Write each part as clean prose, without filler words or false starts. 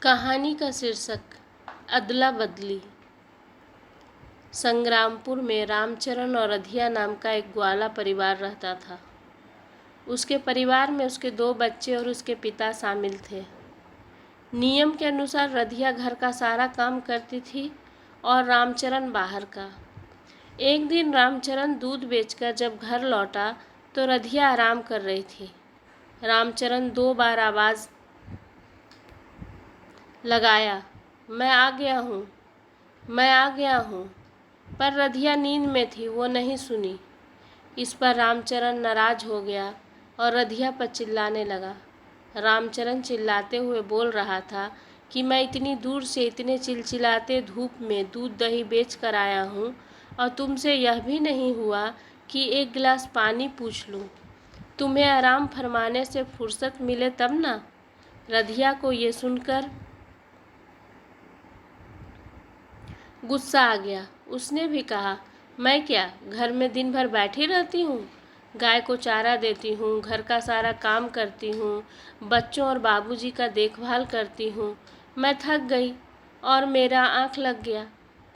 कहानी का शीर्षक अदला बदली। संग्रामपुर में रामचरण और रधिया नाम का एक ग्वाला परिवार रहता था। उसके परिवार में उसके 2 बच्चे और उसके पिता शामिल थे। नियम के अनुसार रधिया घर का सारा काम करती थी और रामचरण बाहर का। एक दिन रामचरण दूध बेचकर जब घर लौटा तो रधिया आराम कर रही थी। रामचरण 2 बार आवाज़ लगाया, मैं आ गया हूँ, मैं आ गया हूँ, पर रधिया नींद में थी, वो नहीं सुनी। इस पर रामचरण नाराज हो गया और रधिया पर चिल्लाने लगा। रामचरण चिल्लाते हुए बोल रहा था कि मैं इतनी दूर से इतने चिलचिलाते धूप में दूध दही बेच कर आया हूँ और तुमसे यह भी नहीं हुआ कि एक गिलास पानी पूछ लूँ। तुम्हें आराम फरमाने से फुर्सत मिले तब ना। रधिया को ये सुनकर गुस्सा आ गया। उसने भी कहा, मैं क्या घर में दिन भर बैठी रहती हूँ? गाय को चारा देती हूँ, घर का सारा काम करती हूँ, बच्चों और बाबूजी का देखभाल करती हूँ। मैं थक गई और मेरा आँख लग गया।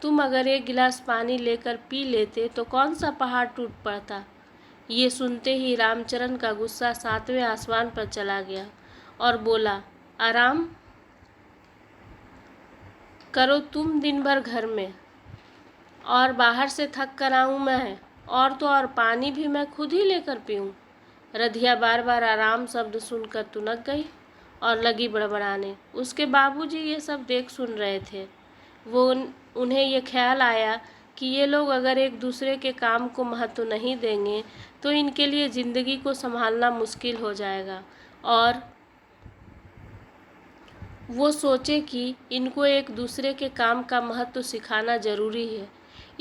तुम अगर एक गिलास पानी लेकर पी लेते तो कौन सा पहाड़ टूट पड़ता। ये सुनते ही रामचरण का गुस्सा 7वें आसमान पर चला गया और बोला, आराम करो तुम दिन भर घर में, और बाहर से थक कर आऊँ मैं, और तो और पानी भी मैं खुद ही लेकर पीऊँ। रधिया बार बार आराम शब्द सुनकर तुनक गई और लगी बड़बड़ाने। उसके बाबूजी ये सब देख सुन रहे थे। उन्हें ये ख्याल आया कि ये लोग अगर एक दूसरे के काम को महत्व नहीं देंगे तो इनके लिए ज़िंदगी को संभालना मुश्किल हो जाएगा, और वो सोचे कि इनको एक दूसरे के काम का महत्व सिखाना ज़रूरी है।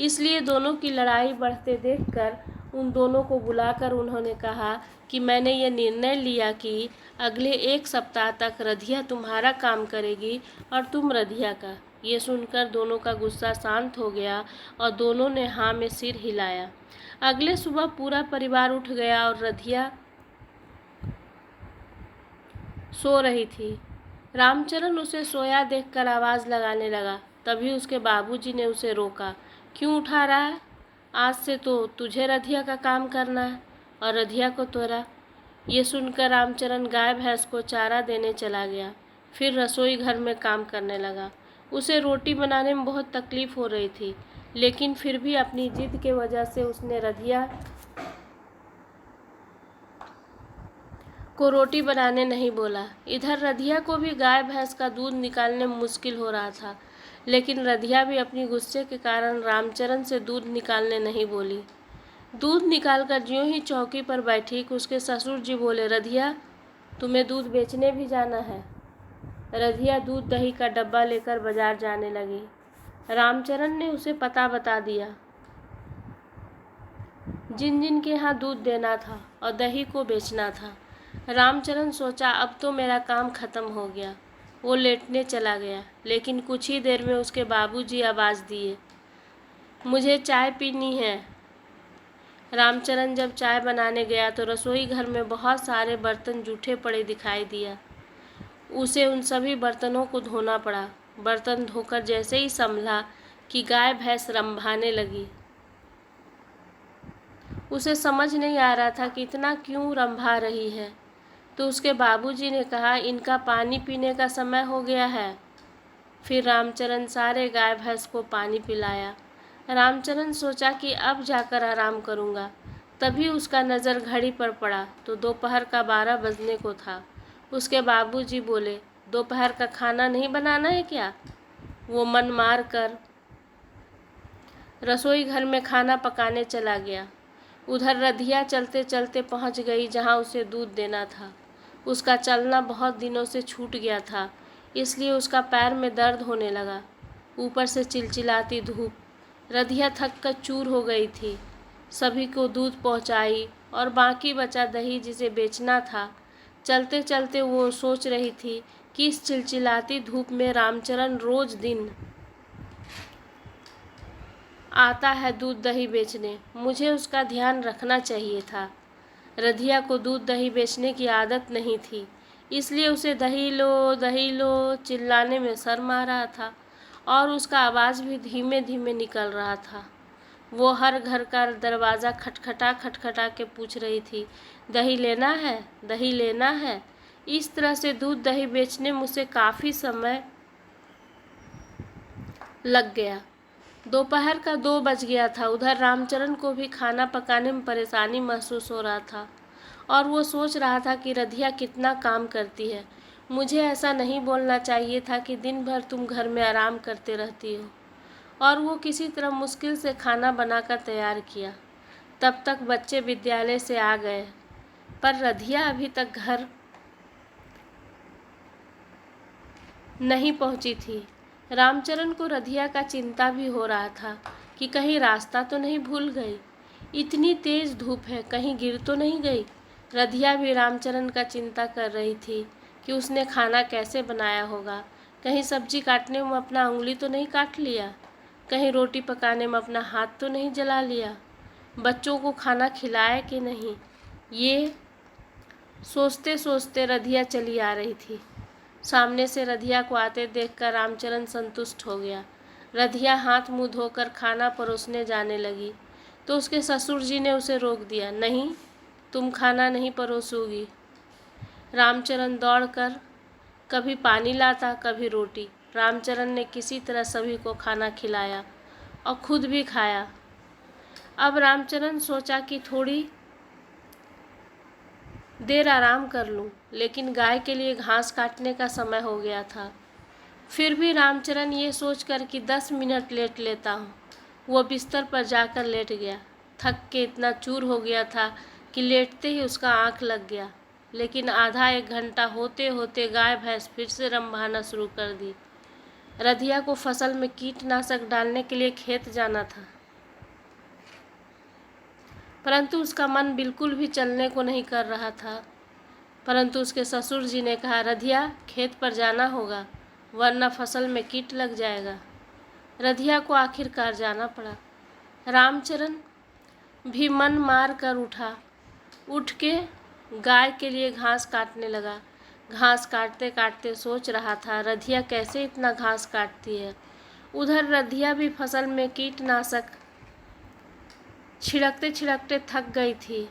इसलिए दोनों की लड़ाई बढ़ते देखकर उन दोनों को बुलाकर उन्होंने कहा कि मैंने ये निर्णय लिया कि अगले 1 सप्ताह तक रधिया तुम्हारा काम करेगी और तुम रधिया का। ये सुनकर दोनों का गुस्सा शांत हो गया और दोनों ने हाँ में सिर हिलाया। अगले सुबह पूरा परिवार उठ गया और रधिया सो रही थी। रामचरण उसे सोया देखकर आवाज़ लगाने लगा। तभी उसके बाबूजी ने उसे रोका। क्यों उठा रहा है? आज से तो तुझे रधिया का काम करना है और रधिया को तोरा। ये सुनकर रामचरण गाय भैंस को चारा देने चला गया। फिर रसोई घर में काम करने लगा। उसे रोटी बनाने में बहुत तकलीफ़ हो रही थी, लेकिन फिर भी अपनी जिद के वजह से उसने रधिया को रोटी बनाने नहीं बोला। इधर रधिया को भी गाय भैंस का दूध निकालने में मुश्किल हो रहा था, लेकिन रधिया भी अपनी गुस्से के कारण रामचरण से दूध निकालने नहीं बोली। दूध निकालकर ज्यों ही चौकी पर बैठी कि उसके ससुर जी बोले, रधिया तुम्हें दूध बेचने भी जाना है। रधिया दूध दही का डब्बा लेकर बाजार जाने लगी। रामचरण ने उसे पता बता दिया जिन जिन के यहाँ दूध देना था और दही को बेचना था। रामचरण सोचा, अब तो मेरा काम खत्म हो गया। वो लेटने चला गया, लेकिन कुछ ही देर में उसके बाबूजी आवाज़ दिए, मुझे चाय पीनी है। रामचरण जब चाय बनाने गया तो रसोई घर में बहुत सारे बर्तन जूठे पड़े दिखाई दिया। उसे उन सभी बर्तनों को धोना पड़ा। बर्तन धोकर जैसे ही संभला कि गाय भैंस रंभाने लगी। उसे समझ नहीं आ रहा था कि इतना क्यों रंभा रही है। तो उसके बाबूजी ने कहा, इनका पानी पीने का समय हो गया है। फिर रामचरण सारे गाय भैंस को पानी पिलाया। रामचरण सोचा कि अब जाकर आराम करूँगा। तभी उसका नज़र घड़ी पर पड़ा तो दोपहर का 12 बजने को था। उसके बाबूजी बोले, दोपहर का खाना नहीं बनाना है क्या? वो मन मार कर रसोई घर में खाना पकाने चला गया। उधर रधिया चलते चलते पहुंच गई जहां उसे दूध देना था। उसका चलना बहुत दिनों से छूट गया था, इसलिए उसका पैर में दर्द होने लगा। ऊपर से चिलचिलाती धूप। रधिया थक कर चूर हो गई थी। सभी को दूध पहुंचाई और बाकी बचा दही जिसे बेचना था। चलते चलते वो सोच रही थी कि इस चिलचिलाती धूप में रामचरण रोज दिन आता है दूध दही बेचने, मुझे उसका ध्यान रखना चाहिए था। रधिया को दूध दही बेचने की आदत नहीं थी, इसलिए उसे दही लो चिल्लाने में शर्म आ रहा था और उसका आवाज़ भी धीमे धीमे निकल रहा था। वो हर घर का दरवाज़ा खटखटा के पूछ रही थी, दही लेना है, दही लेना है। इस तरह से दूध दही बेचने में उसे काफ़ी समय लग गया। दोपहर का 2 बज गया था। उधर रामचरण को भी खाना पकाने में परेशानी महसूस हो रहा था और वो सोच रहा था कि रधिया कितना काम करती है। मुझे ऐसा नहीं बोलना चाहिए था कि दिन भर तुम घर में आराम करते रहती हो। और वो किसी तरह मुश्किल से खाना बनाकर तैयार किया। तब तक बच्चे विद्यालय से आ गए, पर रधिया अभी तक घर नहीं पहुंची थी। रामचरण को रधिया का चिंता भी हो रहा था कि कहीं रास्ता तो नहीं भूल गई। इतनी तेज धूप है, कहीं गिर तो नहीं गई। रधिया भी रामचरण का चिंता कर रही थी कि उसने खाना कैसे बनाया होगा। कहीं सब्जी काटने में अपना उंगली तो नहीं काट लिया, कहीं रोटी पकाने में अपना हाथ तो नहीं जला लिया, बच्चों को खाना खिलाया कि नहीं। ये सोचते सोचते रधिया चली आ रही थी। सामने से रधिया को आते देखकर रामचरण संतुष्ट हो गया। रधिया हाथ मुंह धोकर खाना परोसने जाने लगी तो उसके ससुर जी ने उसे रोक दिया। नहीं, तुम खाना नहीं परोसोगी। रामचरण दौड़कर कभी पानी लाता, कभी रोटी। रामचरण ने किसी तरह सभी को खाना खिलाया और खुद भी खाया। अब रामचरण सोचा कि थोड़ी देर आराम कर लूं, लेकिन गाय के लिए घास काटने का समय हो गया था। फिर भी रामचरण ये सोचकर कि 10 मिनट लेट लेता हूँ, वो बिस्तर पर जाकर लेट गया। थक के इतना चूर हो गया था कि लेटते ही उसका आँख लग गया। लेकिन आधा 1 घंटा होते होते गाय भैंस फिर से रंभाना शुरू कर दी। रधिया को फसल में कीटनाशक डालने के लिए खेत जाना था, परंतु उसका मन बिल्कुल भी चलने को नहीं कर रहा था। परंतु उसके ससुर जी ने कहा, रधिया खेत पर जाना होगा, वरना फसल में कीट लग जाएगा। रधिया को आखिरकार जाना पड़ा। रामचरण भी मन मार कर उठ के गाय के लिए घास काटने लगा। घास काटते काटते सोच रहा था, रधिया कैसे इतना घास काटती है। उधर रधिया भी फसल में कीटनाशक छिड़कते छिड़कते थक गई थी।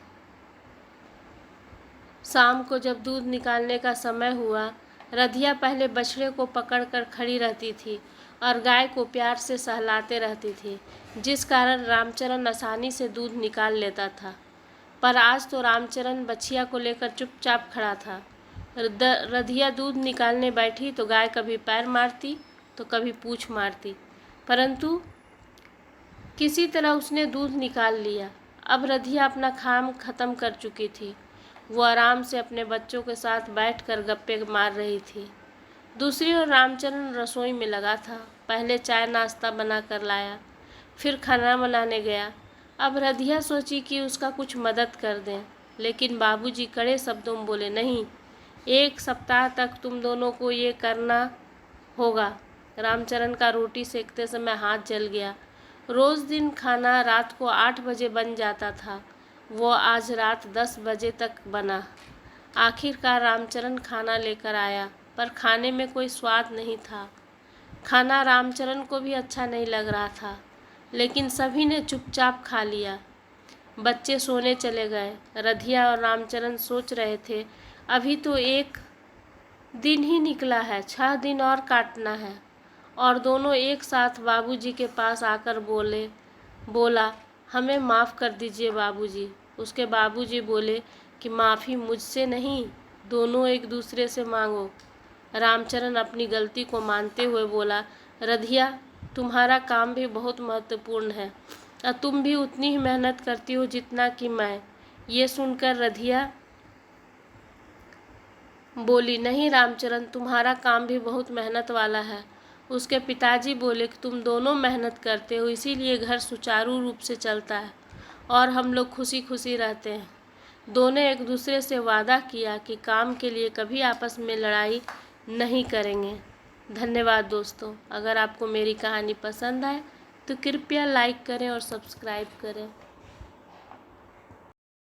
शाम को जब दूध निकालने का समय हुआ, रधिया पहले बछड़े को पकड़कर खड़ी रहती थी और गाय को प्यार से सहलाते रहती थी, जिस कारण रामचरण आसानी से दूध निकाल लेता था। पर आज तो रामचरण बछिया को लेकर चुपचाप खड़ा था। रधिया दूध निकालने बैठी तो गाय कभी पैर मारती तो कभी पूँछ मारती, परंतु किसी तरह उसने दूध निकाल लिया। अब रधिया अपना काम खत्म कर चुकी थी। वो आराम से अपने बच्चों के साथ बैठकर गप्पे मार रही थी। दूसरी ओर रामचरण रसोई में लगा था। पहले चाय नाश्ता बना कर लाया, फिर खाना बनाने गया। अब रधिया सोची कि उसका कुछ मदद कर दें, लेकिन बाबूजी कड़े शब्दों में बोले, नहीं, 1 सप्ताह तक तुम दोनों को ये करना होगा। रामचरण का रोटी सेकते समय हाथ जल गया। रोज़ दिन खाना रात को 8 बजे बन जाता था, वो आज रात 10 बजे तक बना। आखिरकार रामचरण खाना लेकर आया, पर खाने में कोई स्वाद नहीं था। खाना रामचरण को भी अच्छा नहीं लग रहा था, लेकिन सभी ने चुपचाप खा लिया। बच्चे सोने चले गए। रधिया और रामचरण सोच रहे थे, अभी तो 1 दिन ही निकला है, 6 दिन और काटना है। और दोनों एक साथ बाबूजी के पास आकर बोला, हमें माफ़ कर दीजिए बाबूजी। उसके बाबूजी बोले कि माफ़ी मुझसे नहीं, दोनों एक दूसरे से मांगो। रामचरण अपनी गलती को मानते हुए बोला, रधिया तुम्हारा काम भी बहुत महत्वपूर्ण है और तुम भी उतनी ही मेहनत करती हो जितना कि मैं। ये सुनकर रधिया बोली, नहीं रामचरण, तुम्हारा काम भी बहुत मेहनत वाला है। उसके पिताजी बोले कि तुम दोनों मेहनत करते हो, इसीलिए घर सुचारू रूप से चलता है और हम लोग खुशी खुशी रहते हैं। दोनों एक दूसरे से वादा किया कि काम के लिए कभी आपस में लड़ाई नहीं करेंगे। धन्यवाद दोस्तों। अगर आपको मेरी कहानी पसंद आए तो कृपया लाइक करें और सब्सक्राइब करें।